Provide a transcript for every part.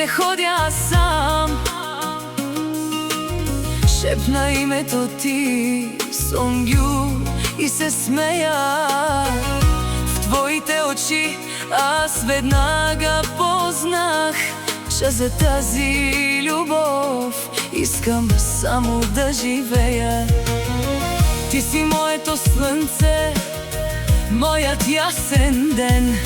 не ходя сам. Шепна името ти, Сонгју, и се смеја в твоите очи. Аз веднага познах, че за тази любов искам само да живея. Ти си моето слънце, моят ясен ден.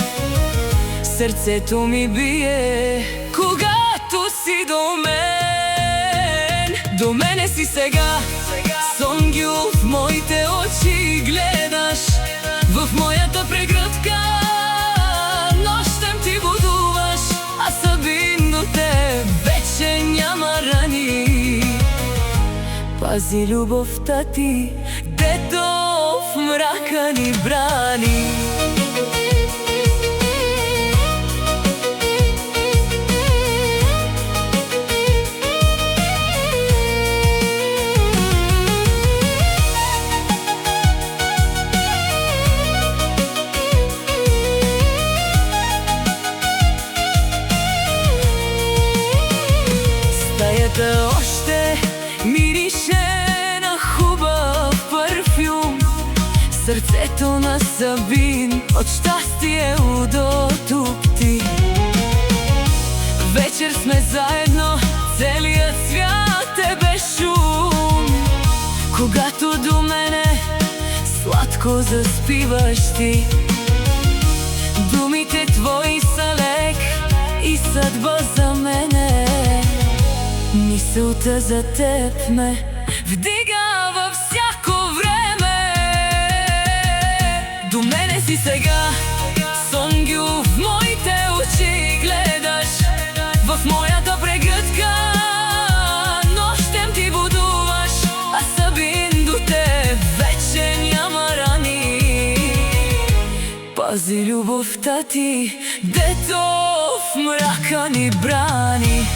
Сърцето ми бие, когато си до мен. До мене си сега, Сонгју, в моите очи гледаш. В моята прегръдка нощем ти будуваш. А Сабин, до теб вече няма рани. Пази любовта ти, дето в мрака ни брани. Стаята още мирише на хубав парфюм. Сърцето на Сабин от щастие удотопти. Вечер сме заедно, целият свят е без шум. Когато до мене сладко заспиваш ти, думите твои са лек и съдба за мене. Мисълта за теб ме вдига във всяко време. До мене си сега, Сонгју, в моите очи гледаш. В моята прегръдка нощем ти будуваш. А Сабин, до теб вече няма рани. Пази любовта ти, дето в мрака ни брани.